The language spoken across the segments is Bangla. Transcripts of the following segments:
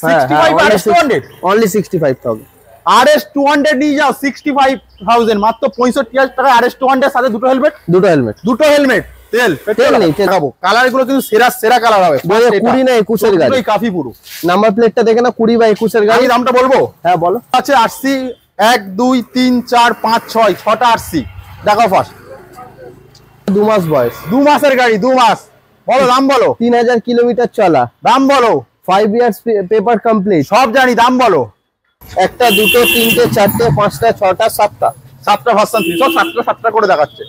65 RS 200 only 65,000 RS 200 নিয়ে যাও 65,000 মাত্র 65,000 টাকা RS 200 সাথে দুটো হেলমেট তেল পেট্রোল নেই দেখাবো কালার গুলো কিন্তু সেরা কালার হবে 20 না 21 এর গাড়ি কাফি পুরো নাম্বার প্লেটটা দেখে না 20 বা 21 এর গাড়ি আমি দামটা বলবো হ্যাঁ বলো আছে আরসি 1 2 3 4 5 6 6টা আরসি দেখাও ফার্স্ট 2 মাস বয়স 2 মাসের গাড়ি 2 মাস বলো দাম বলো 3000 কিলোমিটার চলা দাম বলো 5 ইয়ার্স পেপার কমপ্লিট সব জানি দাম বলো একটা দুটো তিনটে চারটে পাঁচটা ছটা সাতটা ভার্সন 3 সব সাতটা করে দেখাচ্ছে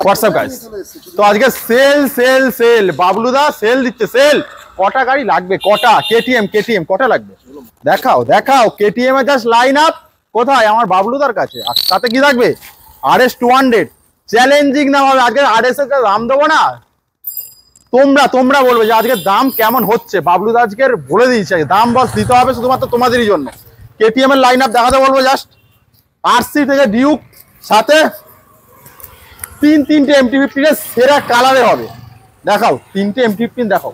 হোয়াটসঅ্যাপ গাইস তো আজকে সেল বাবলুদা সেল দিচ্ছে সেল কটা গাড়ি লাগবে কটা কেটিএম কটা লাগবে দেখাও কেটিএম এর জাস্ট লাইন আপ কোথায় আমার বাবলুদার কাছে আর সাথে কি থাকবে RS 200 চ্যালেঞ্জিং না হবে আজকে RS এর দাম দেবো না তোমরা বলবে যে আজকে দাম কেমন হচ্ছে বাবলুদা আজকে বলে দিয়েছে দাম বস দিতে হবে শুধুমাত্র তোমাদেরই জন্য কেটিএম এর লাইন আপ দেখাতে বলবো জাস্ট আরসি থেকে ডিউক সাথে তিনটে MT-15 এর সেরা কালারে হবে দেখাও তিনটে MT-15 দেখাও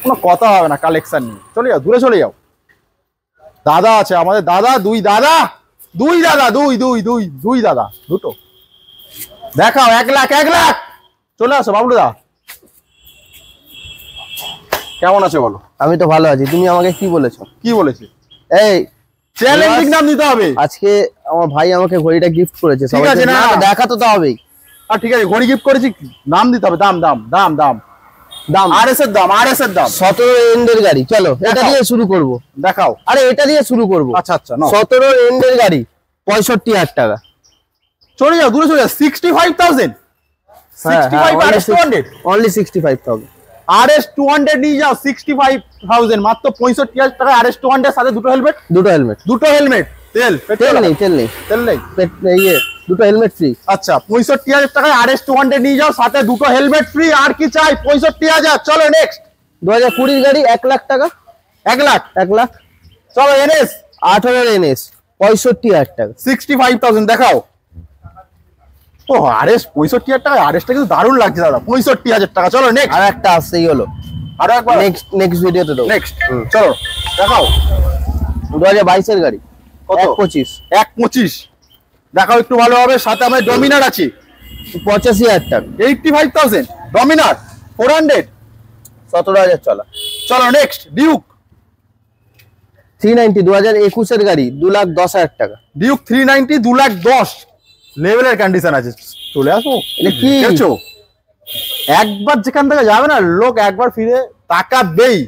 কোনো কথা হবে না কালেকশন নিয়ে চলে যাও দূরে চলে যাও দাদা আছে আমাদের দুই দাদা দুটো দেখাও 1 লাখ চলে আসো বাবলুদা কেমন আছে বলো আমি তো ভালো আছি তুমি আমাকে কি বলেছো এই চ্যালেঞ্জিং নাম দিতে হবে আজকে আমার ভাই আমাকে ঘড়িটা গিফট করেছে সবাইকে না দেখাতে তো হবেই আর ঠিক আছে ঘড়ি গিফট করেছি নাম দিতে হবে দাম RS এর দাম 17 এন্ডের গাড়ি চলো এটা দিয়ে শুরু করব দেখাও আরে এটা দিয়ে শুরু করব আচ্ছা 17 এন্ডের গাড়ি 65,000 টাকা চলে যাও দূরে চলে যাও 65,000 65 RS 200 only 65,000 RS 200 নিয়ে যাও 65,000 মাত্র 65,000 টাকা RS 200 সাথে দুটো হেলমেট তেল নেই দুটো হেলমেট ফ্রি আচ্ছা 65,000 টাকায় RS 200 নিয়ে যাও সাথে দুটো হেলমেট ফ্রি আর কি চাই 65,000 চলো নেক্সট 2020 গাড়ি 1 লাখ টাকা 1 লাখ চলো NS 18 NS 65,000 টাকা 65,000 দেখাও তো RS 65,000 টাকা RS টা কিন্তু দারুণ লাগছে দাদা 65,000 টাকা চলো নেক্সট আর একটা আসছেই হলো আরো একবার নেক্সট ভিডিওতে দাও নেক্সট চলো দেখাও 2022 এর গাড়ি কত 1.25 দেখাও একটু ভালো হবে সাথে আমার ডমিনার আছে 85,000 টাকা 85,000 ডমিনার 400 17,000 চলো নেক্সট ডিউক 390 2021 এর গাড়ি 2,10,000 টাকা ডিউক 390 2,10,000 লেভেলের কন্ডিশন আছে চলে আসো কি দেখছো একবার যেখান থেকে যাবে না লোক একবার ফিরে তাকাবেই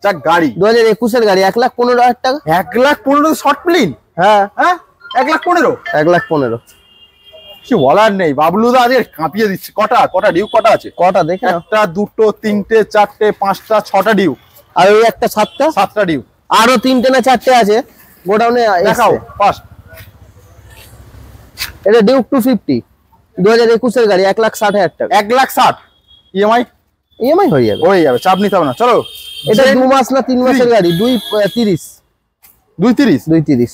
যা গাড়ি 2021 এর গাড়ি 1,15,000 টাকা 1,15,000 শর্ট প্লেন হ্যাঁ 1,15,000 কি বলার নেই বাবলুদা আজকে কাঁপিয়ে দিচ্ছে কটা ডিউক কটা আছে কটা দেখে একটা দুটো তিনটে চারটে পাঁচটা ছটা ডিউক আর ওই একটা সাতটা ডিউক আরো তিনটে না চারটে আছে গোডাউনে দেখাও ফার্স্ট এটা ডিউক 250 2021 এর গাড়ি 1,60,000 টাকা 1,60,000 ইএমআই হয়ে যাবে চাপ নিতে হবে না চলো এটা 2 মাস না 3 মাসের গাড়ি 230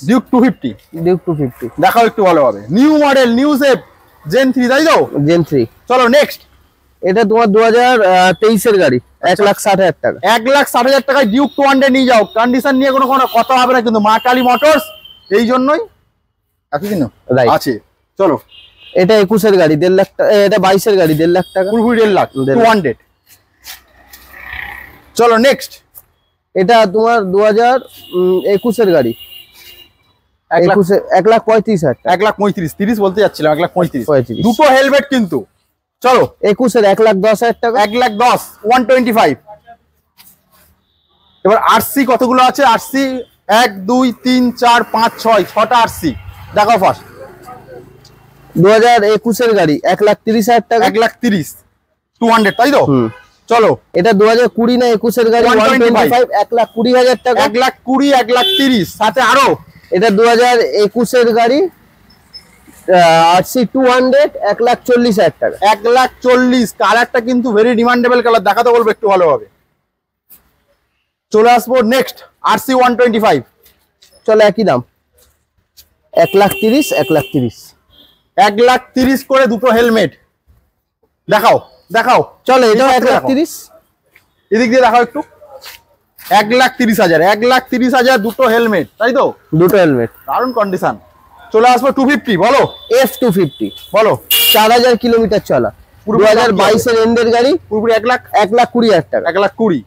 ডিউক 250 দেখাও একটু ভালো হবে new model new shape gen 3 তাই তো জেন 3 চলো নেক্সট এটা তোমার 2023 এর গাড়ি 1,60,000 টাকা 1,60,000 টাকায় ডিউক 200 নিয়ে যাও কন্ডিশন নিয়ে কোনো কথা হবে না কিন্তু মা কালী মোটরস এই জন্যই এতদিন আছে চলো এটা 21 এর গাড়ি 1.5 লাখ টাকা এটা 22 এর গাড়ি 1.5 লাখ টাকা পুরোপুরি 1.5 লাখ 200 চলো নেক্সট এটা তোমার 2021 এর গাড়ি 1,35,000 টাকা 1,35,000 30 বলতে যাচ্ছিলাম 1,35,000 দুটো হেলমেট কিন্তু চলো 21 এর 1,10,000 টাকা 1,10,000 125 এবার আরসি কতগুলো আছে আরসি 1 2 3 4 5 6 6টা আরসি দেখাও ফার্স্ট 2021 এর গাড়ি 1,30,000 টাকা 1,30,000 200 তাই তো চলো এটা 2020 না 21 এর গাড়ি 125 1,20,000 টাকা 1,20,000 1,30,000 সাথে আরো এটা 2021 এর গাড়ি আরসি 200 1,40,000 টাকা 1,40,000 কালারটা কিন্তু ভেরি ডিমান্ডেবল কালার দেখাতে বলবো একটু ভালো হবে চলে আসবো নেক্সট আরসি 125 চলো একই দাম 1,30,000 1,30,000 করে দুটো হেলমেট দেখাও চলো এটা 1,30,000 এদিক দিয়ে দেখাও একটু 1,30,000, 1,30,000 দুটো হেলমেট, তাই তো? দুটো হেলমেট, দারুণ কন্ডিশন। চলে আসবো 250, বলো F250, বলো। 4000 কিলোমিটার চলা, 2022 এর এন্ডের গাড়ি, পুরোপুরি 1,20,000 টাকা। 1,20,000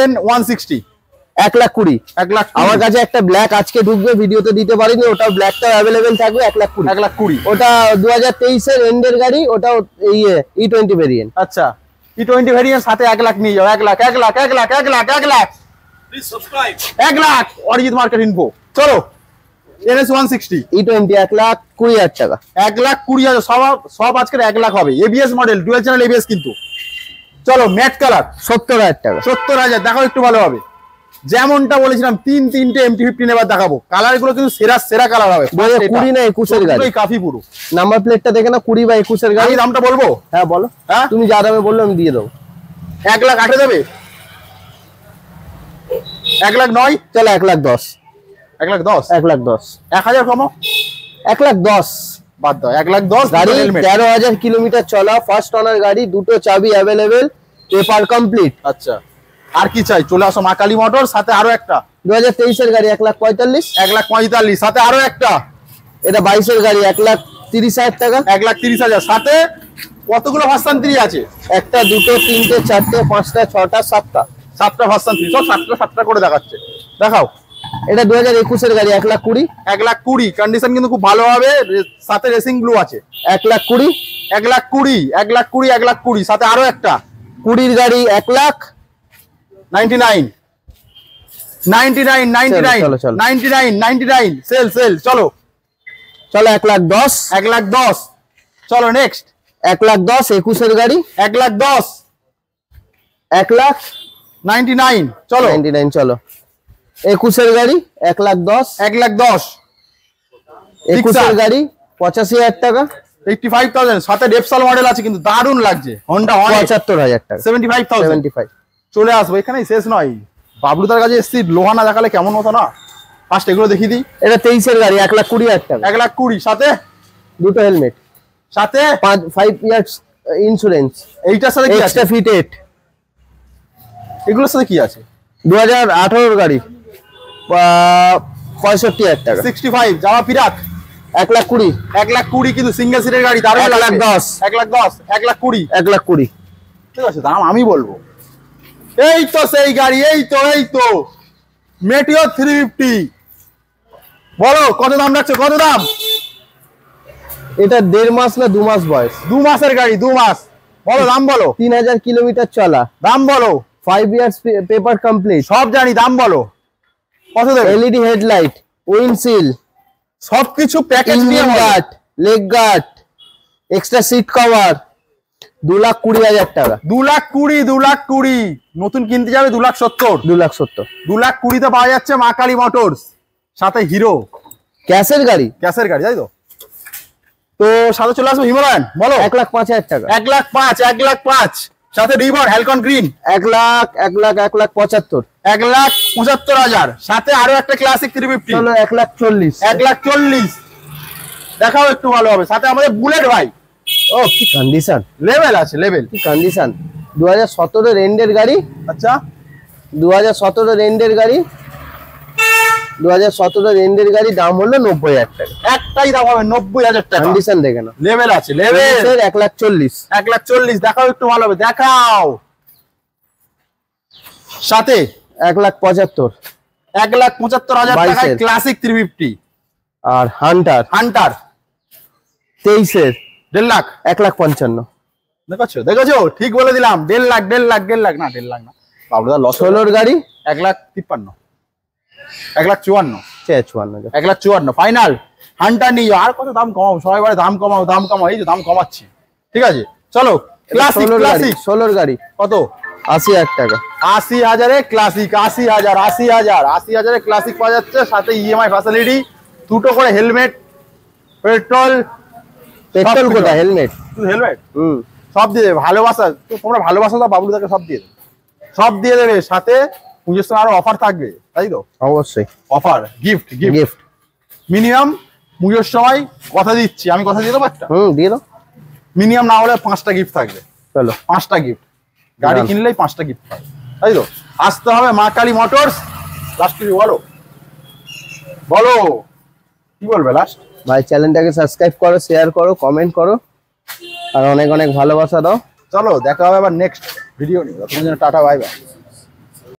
N160, 1,20,000। 1,20,000 আমার কাছে একটা ব্ল্যাক আজকে ঢুকবে, ভিডিওতে দিতে পারিনি, ওটা ব্ল্যাকটা অ্যাভেলেবেল থাকবে 1,20,000। 1,20,000 ওটা 2023 এর এন্ডের গাড়ি, ওটা E20 ভেরিয়েন্ট। আচ্ছা, E20 ভেরিয়েন্ট সাথে 1,00,000 নিয়ে যাও। 1,00,000 please subscribe. 1,00,000 Arijit market info. চলো NS160 E20 1,20,000 টাকা। 1,20,000 সব আজকের 1,00,000 হবে। ABS model, dual channel ABS কিন্তু। চলো ম্যাট কালার 70,000 টাকা। 70,000 দেখাও একটু ভালো হবে। যেমনটা বলেছিলাম তিনটে MT-15 এবার দেখাবো। কালার গুলো কিন্তু সেরা কালার হবে। 20 না 21 এর গাড়ি, কাফি পুরো। নাম্বার প্লেটটা দেখে না, 20 বা 21 এর গাড়ি। আমি দামটা বলবো? হ্যাঁ বলো। হ্যাঁ তুমি যা দামে বললো আমি দিয়ে দেবো। 1,08,000 দেবে? 1,09,000 চলো 1,10,000। 1,10,000 1,10,000 1,000 কমো। 1,10,000 বাদ দাও। 1,10,000 গাড়ি, 13,000 কিলোমিটার চলা, ফার্স্ট ওনার গাড়ি, দুটো চাবি অ্যাভেলেবেল, পেপার কমপ্লিট। আচ্ছা, আর কি চাই? চলে আসো মা কালী মোটর, সাথে আরো একটা 2023 এর গাড়ি 1,45,000। 1,45,000 সাথে আরো একটা। এটা 22 এর গাড়ি 1,30,000 টাকা। 1,30,000 সাথে কতগুলো ভার্সন 3 আছে? একটা, দুটো, তিনটে, চারটে, পাঁচটা, ছটা, সাতটা। 7টা ভার্সন 3, সব 7টা করে দেখাচ্ছে। দেখাও। এটা 2021 এর গাড়ি 1,20,000। 1,20,000 কন্ডিশন কিন্তু খুব ভালো হবে, সাথে রেসিং ব্লু আছে। 1,20,000। 1,20,000 সাথে আরো একটা 20 গাড়ি 1,99,99 সেল চলো 1,10,000। 1,10,000 চলো নেক্সট। 1,10,000 21 এর গাড়ি 1,10,000 1,99,000 চলো 99 চলো 21 এর গাড়ি 1,10,000। 1,10,000 21 এর গাড়ি 85,000 টাকা। 85,000 সাথে ডেপসাল মডেল আছে কিন্তু দারুণ লাগছে। হন্ডা 75,000 টাকা। 75,000 75। চলে আসবো, এখানেই শেষ নয়। বাবলুদার কাছে এসছি, লোহানা দেখালে কেমন হতো না। ফার্স্ট এগুলো দেখিয়ে দিই। এটা 23 এর গাড়ি 1,20,000 টাকা। 1,20,000 সাথে দুটো হেলমেট, সাথে 5 ইয়ার্স ইন্স্যুরেন্স। এইটার সাথে কি আছে? Extra fitted. এগুলোর সাথে কি আছে? 2018 এর গাড়ি 65,000 টাকা। 65 যাওয়া পিরাক 1,20,000। 1,20,000 কিন্তু সিঙ্গেল সিটের গাড়ি, দারুণ 1,10,000 1,20,000 1,20,000 ঠিক আছে, দাম আমি বলবো। এই তো সেই গাড়ি, এই তো মেটিও 350। বলো কত দাম রাখছো, কত দাম? এটা 1.5 মাস না 2 মাস বয়স। 2 মাসের গাড়ি, 2 মাস। বলো দাম বলো। 3,000 কিলোমিটার চলা, দাম বলো। 5 ইয়ার্স পেপার কমপ্লিট, সব জানি, দাম বলো কত দেবে? এলইডি হেডলাইট, উইন্ডশিল্ড, সবকিছু প্যাকেজ নিয়ে guard, leg guard, extra seat cover, 2,20,000 টাকা। 2,20,000 নতুন কিনতে যাবে 2,70,000। 2,70,000 2,20,000 তে পাওয়া যাচ্ছে মা কালী মোটরস, সাথে হিরো ক্যাশের গাড়ি, ক্যাশের গাড়ি, তাই তো? তো সাথে চলে আসবো হিমালয়ান, বলো 1,05,000 টাকা। 1,05,000 সাথে রিবন হ্যালকন গ্রিন 1,75,000। 1,75,000 সাথে আরো একটা ক্লাসিক 350। চলো 1,40,000। 1,40,000 দেখাও একটু ভালো হবে। সাথে আমাদের বুলেট ভাই, ও কি কন্ডিশন, লেভেল আছে, লেভেল কি কন্ডিশন। 2017 এর এন্ডের গাড়ি। আচ্ছা 2017 এর এন্ডের গাড়ি, 2017 এর এন্ডের গাড়ি, দাম হলো 90,000 টাকা। একটাই দাম হবে 90,000 টাকা। কন্ডিশন দেখে নাও, লেভেল আছে, লেভেল 1,40,000। 1,40,000 দেখাও একটু ভালো হবে, দেখাও। সাথে 1,75,000। 1,75,000 টাকায় ক্লাসিক 350 আর হান্টার 23 এর 1,50,000। 1,55,000। দেখেছো ঠিক বলে দিলাম। 1,50,000 না 1,50,000 না বাবুদা লস। 16 গাড়ি 1,53,000 1,54,000 54,000। 1,54,000 ফাইনাল। হান্টার নিয়ে যাও। আর কত দাম কমাও, সবাই বলে দাম কমাও, এই যে দাম কমাচ্ছি। ঠিক আছে চলো ক্লাসিক 16 গাড়ি কত? 80,000 টাকা। 80,000 ক্লাসিক, 80,000 ক্লাসিক পাওয়া যাচ্ছে, সাথে ইএমআই ফ্যাসিলিটি, দুটো করে হেলমেট, পেট্রোল কোটা হেলমেট, হেলমেট সব দিয়ে দেবে। ভালোবাসা, তোমরা ভালোবাসা দাও বাবুদাকে, সব দিয়ে দেবে। সাথে পুজোর সময় আরো অফার থাকবে, তাই তো? অবশ্যই অফার, গিফট মিনিমাম পুজোর সময় কথা দিচ্ছি আমি, কথা দিয়ে দেবো একটা। দিয়ে দাও। মিনিমাম না হলে 5টা গিফট থাকবে। চলো 5টা গিফট, গাড়ি কিনলেই 5টা গিফট থাকবে। তাই তো? আসতে হবে মা কালী মোটরস। লাস্ট কিছু বলো, বলো কি বলবে লাস্ট? ভাই চ্যানেলটাকে সাবস্ক্রাইব করো, শেয়ার করো, কমেন্ট করো, আর অনেক অনেক ভালোবাসা দাও। চলো দেখা হবে আবার নেক্সট ভিডিও নিয়ে। ততক্ষণ জন্য টাটা, বাই বাই।